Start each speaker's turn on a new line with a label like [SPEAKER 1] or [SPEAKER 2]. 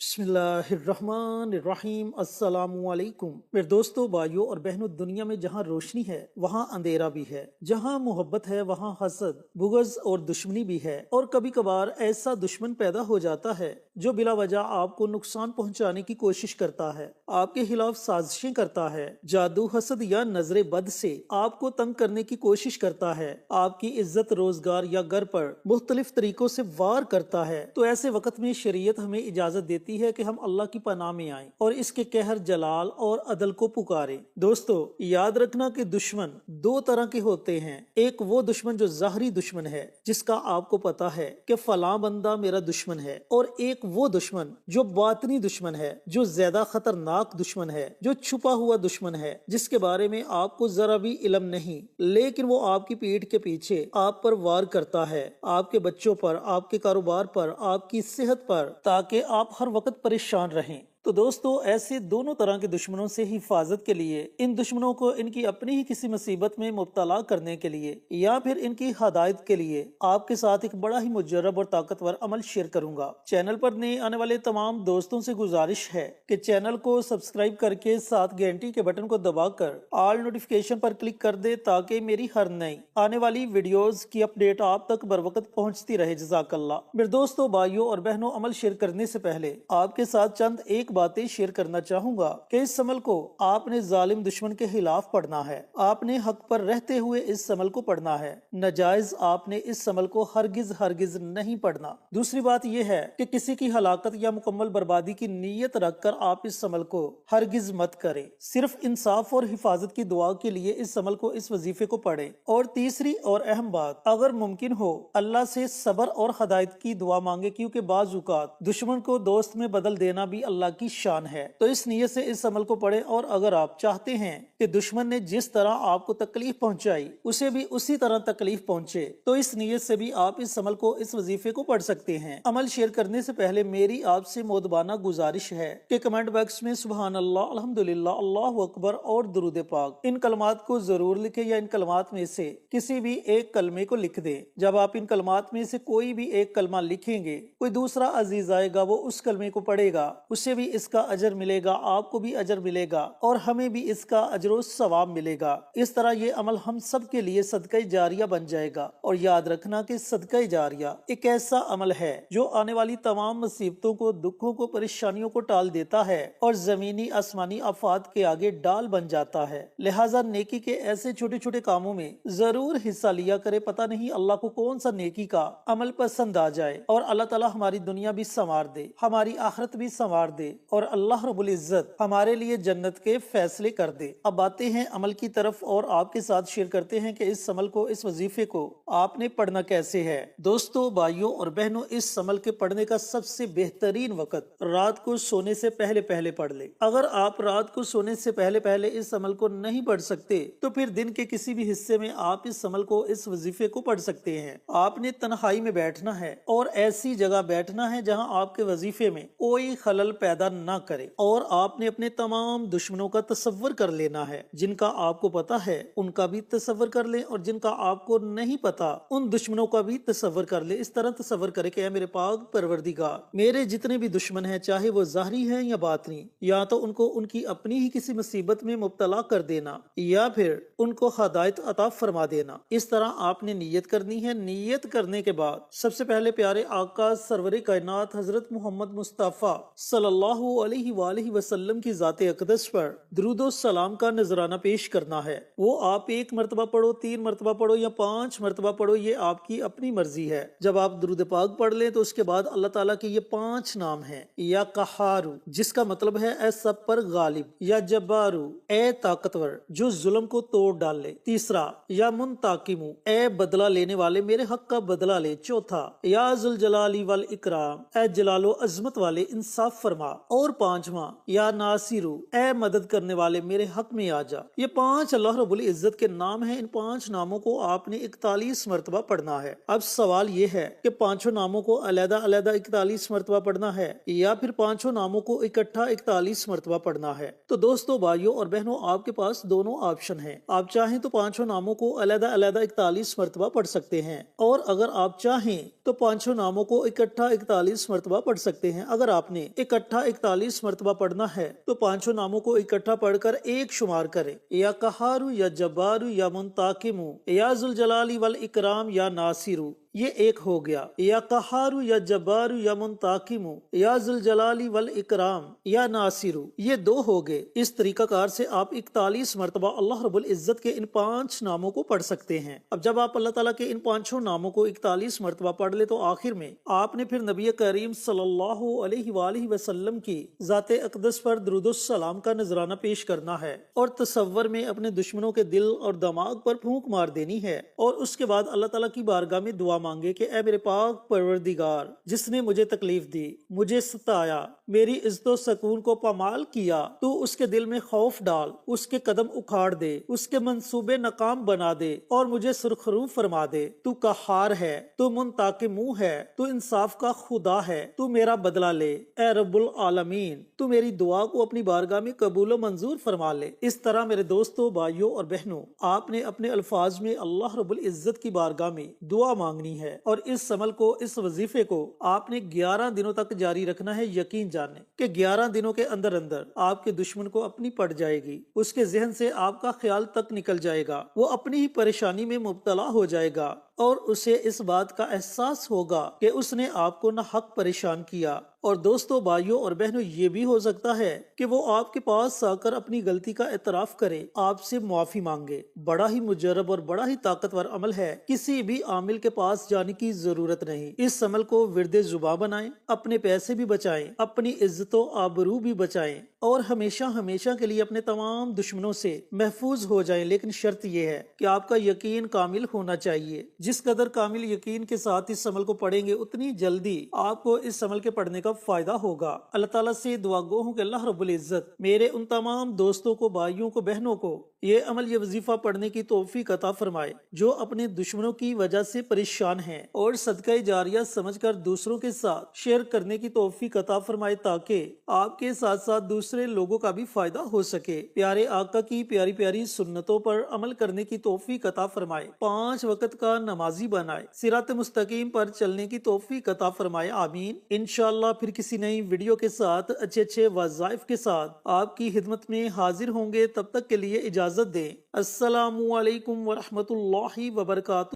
[SPEAKER 1] بسم اللہ الرحمن الرحیم السلام علیکم میرے دوستوں، بھائیوں اور بہنوں، دنیا میں جہاں روشنی ہے وہاں اندھیرا بھی ہے، جہاں محبت ہے وہاں حسد، بغض اور دشمنی بھی ہے، اور کبھی کبھار ایسا دشمن پیدا ہو جاتا ہے جو بلا وجہ آپ کو نقصان پہنچانے کی کوشش کرتا ہے، آپ کے خلاف سازشیں کرتا ہے، جادو، حسد یا نظر بد سے آپ کو تنگ کرنے کی کوشش کرتا ہے، آپ کی عزت، روزگار یا گھر پر مختلف طریقوں سے وار کرتا ہے۔ تو ایسے وقت میں شریعت ہمیں اجازت دیتی ہے کہ ہم اللہ کی پناہ میں آئیں اور اس کے قہر، جلال اور عدل کو پکاریں۔ دوستو، یاد رکھنا کہ دشمن دو طرح کے ہوتے ہیں۔ ایک وہ دشمن جو ظاہری دشمن ہے، جس کا آپ کو پتا ہے کہ فلاں بندہ میرا دشمن ہے، اور ایک وہ دشمن جو باطنی دشمن ہے، جو زیادہ خطرناک دشمن ہے، جو چھپا ہوا دشمن ہے، جس کے بارے میں آپ کو ذرا بھی علم نہیں، لیکن وہ آپ کی پیٹھ کے پیچھے آپ پر وار کرتا ہے، آپ کے بچوں پر، آپ کے کاروبار پر، آپ کی صحت پر، تاکہ آپ ہر وقت پریشان رہیں۔ تو دوستو، ایسے دونوں طرح کے دشمنوں سے حفاظت کے لیے، ان دشمنوں کو ان کی اپنی ہی کسی مصیبت میں مبتلا کرنے کے لیے یا پھر ان کی ہدایت کے لیے آپ کے ساتھ ایک بڑا ہی مجرب اور طاقتور عمل شیئر کروں گا۔ چینل پر نئے آنے والے تمام دوستوں سے گزارش ہے کہ چینل کو سبسکرائب کر کے ساتھ گھنٹی کے بٹن کو دبا کر آل نوٹیفیکیشن پر کلک کر دے، تاکہ میری ہر نئی آنے والی ویڈیوز کی اپڈیٹ آپ تک بر وقت پہنچتی رہے۔ جزاک اللہ۔ میرے دوستوں، بھائیوں اور بہنوں، عمل شیئر کرنے سے پہلے آپ کے ساتھ چند ایک باتیں شیئر کرنا چاہوں گا کہ اس عمل کو آپ نے ظالم دشمن کے خلاف پڑھنا ہے، آپ نے حق پر رہتے ہوئے اس عمل کو پڑھنا ہے، ناجائز آپ نے اس عمل کو ہرگز نہیں پڑھنا۔ دوسری بات یہ ہے کہ کسی کی ہلاکت یا مکمل بربادی کی نیت رکھ کر آپ اس عمل کو ہرگز مت کریں، صرف انصاف اور حفاظت کی دعا کے لیے اس عمل کو، اس وظیفے کو پڑھیں۔ اور تیسری اور اہم بات، اگر ممکن ہو اللہ سے صبر اور ہدایت کی دعا مانگے، کیونکہ بعض اوقات دشمن کو دوست میں بدل دینا بھی اللہ کی شان ہے۔ تو اس نیت سے اس عمل کو پڑھیں، اور اگر آپ چاہتے ہیں کہ دشمن نے جس طرح آپ کو تکلیف پہنچائی اسے بھی اسی طرح تکلیف پہنچے، تو اس نیت سے بھی آپ اس عمل کو، اس وظیفے کو پڑھ سکتے ہیں۔ عمل شیئر کرنے سے پہلے میری آپ سے مؤدبانہ گزارش ہے کہ کمنٹ باکس میں سبحان اللہ، الحمدللہ، اللہ اکبر اور درود پاک، ان کلمات کو ضرور لکھیں، یا ان کلمات میں سے کسی بھی ایک کلمے کو لکھ دیں۔ جب آپ ان کلمات میں سے کوئی بھی ایک کلمہ لکھیں گے، کوئی دوسرا عزیز آئے گا، وہ اس کلمے کو پڑھے گا، اسے بھی اس کا اجر ملے گا، آپ کو بھی اجر ملے گا، اور ہمیں بھی اس کا اجر و ثواب ملے گا۔ اس طرح یہ عمل ہم سب کے لیے صدقہ جاریہ بن جائے گا۔ اور یاد رکھنا کہ صدقہ جاریہ ایک ایسا عمل ہے جو آنے والی تمام مصیبتوں کو، دکھوں کو، پریشانیوں کو ٹال دیتا ہے، اور زمینی آسمانی آفات کے آگے ڈال بن جاتا ہے۔ لہٰذا نیکی کے ایسے چھوٹے چھوٹے کاموں میں ضرور حصہ لیا کرے، پتہ نہیں اللہ کو کون سا نیکی کا عمل پسند آ جائے، اور اللہ تعالیٰ ہماری دنیا بھی سنوار دے، ہماری آخرت بھی سنوار دے، اور اللہ رب العزت ہمارے لیے جنت کے فیصلے کر دے۔ اب آتے ہیں عمل کی طرف، اور آپ کے ساتھ شیئر کرتے ہیں کہ اس عمل کو، اس وظیفے کو آپ نے پڑھنا کیسے ہے۔ دوستو، بھائیوں اور بہنوں، اس عمل کے پڑھنے کا سب سے بہترین وقت رات کو سونے سے پہلے پڑھ لے۔ اگر آپ رات کو سونے سے پہلے اس عمل کو نہیں پڑھ سکتے تو پھر دن کے کسی بھی حصے میں آپ اس عمل کو، اس وظیفے کو پڑھ سکتے ہیں۔ آپ نے تنہائی میں بیٹھنا ہے، اور ایسی جگہ بیٹھنا ہے جہاں آپ کے وظیفے میں کوئی خلل پیدا نہ کرے، اور آپ نے اپنے تمام دشمنوں کا تصور کر لینا ہے۔ جن کا آپ کو پتا ہے ان کا بھی تصور کر لیں، اور جن کا آپ کو نہیں پتا ان دشمنوں کا بھی تصور کر لیں۔ اس طرح تصور کرے کہ اے میرے پاک پروردگار، میرے جتنے بھی دشمن ہیں، چاہے وہ ظاہری ہیں یا باطنی، یا تو ان کو ان کی اپنی ہی کسی مصیبت میں مبتلا کر دینا، یا پھر ان کو ہدایت عطا فرما دینا۔ اس طرح آپ نے نیت کرنی ہے۔ نیت کرنے کے بعد سب سے پہلے پیارے آقا سرور کائنات حضرت محمد مصطفیٰ صلی اللہ علیہ وآلہ وسلم کی ذات اقدس پر درود و سلام کا نذرانہ پیش کرنا ہے۔ وہ آپ 1 مرتبہ پڑھو، 3 مرتبہ پڑھو، یا 5 مرتبہ پڑھو، یہ آپ کی اپنی مرضی ہے۔ جب آپ درود پاک پڑھ لیں تو اس کے بعد اللہ تعالیٰ کے یہ 5 نام ہیں: یا قہارو، جس کا مطلب ہے اے سب پر غالب، یا جبارو، اے طاقتور جو ظلم کو توڑ ڈالے، تیسرا یا منتقمو، اے بدلہ لینے والے، میرے حق کا بدلہ لے، چوتھا یا ذوالجلال والاکرام، اے جلال و عظمت والے انصاف فرما، اور پانچواں یا ناصرو اے مدد کرنے والے میرے حق میں آ جا۔ یہ 5 اللہ رب العزت کے نام ہیں۔ ان 5 ناموں کو آپ نے 41 مرتبہ پڑھنا ہے۔ اب سوال یہ ہے کہ 5 ناموں کو علیحدہ علیحدہ 41 مرتبہ پڑھنا ہے یا پھر 5 ناموں کو اکٹھا 41 مرتبہ پڑھنا ہے؟ تو دوستو، بھائیوں اور بہنوں، آپ کے پاس دونوں آپشن ہیں۔ آپ چاہیں تو 5 ناموں کو علیحدہ علیحدہ 41 مرتبہ پڑھ سکتے ہیں، اور اگر آپ چاہیں تو 5 ناموں کو اکٹھا 41 مرتبہ پڑھ سکتے ہیں۔ اگر آپ نے اکٹھا 41 مرتبہ پڑھنا ہے تو 5 ناموں کو اکٹھا پڑھ کر ایک شمار کریں، یا قہارو یا جبارو یا منتقمو یا ذوالجلال والاکرام یا ناصرو، یہ ایک ہو گیا۔ یا قہارو یا جبارو یا منتقمو یا ذوالجلال والاکرام یا ناصرو، یہ 2 ہو گئے۔ اس طریقہ کار سے آپ 41 مرتبہ اللہ رب العزت کے ان 5 ناموں کو پڑھ سکتے ہیں۔ اب جب آپ اللہ تعالیٰ کے ان 5 ناموں کو 41 مرتبہ پڑھ لے تو آخر میں آپ نے پھر نبی کریم صلی اللہ علیہ وآلہ وسلم کی ذات اقدس پر درود السلام کا نذرانہ پیش کرنا ہے، اور تصور میں اپنے دشمنوں کے دل اور دماغ پر پھونک مار دینی ہے، اور اس کے بعد اللہ تعالیٰ کی بارگاہ میں دعا مانگے کہ اے میرے پاک پروردگار، جس نے مجھے تکلیف دی، مجھے ستایا، میری عزت و سکون کو پامال کیا، تو اس کے دل میں خوف ڈال، اس کے قدم اکھاڑ دے، اس کے منصوبے ناکام بنا دے اور مجھے سرخرو فرما دے۔ تو قہار ہے، تو منتقم ہے، تو انصاف کا خدا ہے، تو میرا بدلہ لے اے رب العالمین، تو میری دعا کو اپنی بارگاہ میں قبول و منظور فرما لے۔ اس طرح میرے دوستو، بھائیوں اور بہنوں، آپ نے اپنے الفاظ میں اللہ رب العزت کی بارگاہ میں دعا مانگنی ہے، اور اس عمل کو، اس وظیفے کو آپ نے 11 دنوں تک جاری رکھنا ہے۔ یقین جانیں کہ 11 دنوں کے اندر اندر آپ کے دشمن کو اپنی پڑ جائے گی، اس کے ذہن سے آپ کا خیال تک نکل جائے گا، وہ اپنی ہی پریشانی میں مبتلا ہو جائے گا، اور اسے اس بات کا احساس ہوگا کہ اس نے آپ کو ناحق پریشان کیا۔ اور دوستو، بھائیوں اور بہنوں، یہ بھی ہو سکتا ہے کہ وہ آپ کے پاس آ کر اپنی غلطی کا اعتراف کرے، آپ سے معافی مانگے۔ بڑا ہی مجرب اور بڑا ہی طاقتور عمل ہے، کسی بھی عامل کے پاس جانے کی ضرورت نہیں۔ اس عمل کو ورد زباں بنائیں، اپنے پیسے بھی بچائیں، اپنی عزت و آبرو بھی بچائیں، اور ہمیشہ ہمیشہ کے لیے اپنے تمام دشمنوں سے محفوظ ہو جائیں۔ لیکن شرط یہ ہے کہ آپ کا یقین کامل ہونا چاہیے۔ جس قدر کامل یقین کے ساتھ اس عمل کو پڑھیں گے، اتنی جلدی آپ کو اس عمل کے پڑھنے کا فائدہ ہوگا۔ اللہ تعالیٰ سے دعا گو ہوں کہ اللہ رب العزت میرے ان تمام دوستوں کو، بھائیوں کو، بہنوں کو یہ عمل، یہ وظیفہ پڑھنے کی توفیق عطا فرمائے، جو اپنے دشمنوں کی وجہ سے پریشان ہیں، اور صدقہ جاریہ سمجھ کر دوسروں کے ساتھ شیئر کرنے کی توفیق عطا فرمائے، تاکہ آپ کے ساتھ ساتھ دوسرے لوگوں کا بھی فائدہ ہو سکے۔ پیارے آقا کی پیاری پیاری سنتوں پر عمل کرنے کی توفیق عطا فرمائے، 5 وقت کا نمازی بنائے، صراط مستقیم پر چلنے کی توفیق عطا فرمائے، آمین۔ انشاءاللہ پھر کسی نئی ویڈیو کے ساتھ، اچھے اچھے وظائف کے ساتھ آپ کی خدمت میں حاضر ہوں گے۔ تب تک کے لیے اجازت دیں۔ السلام علیکم ورحمۃ اللہ وبرکاتہ۔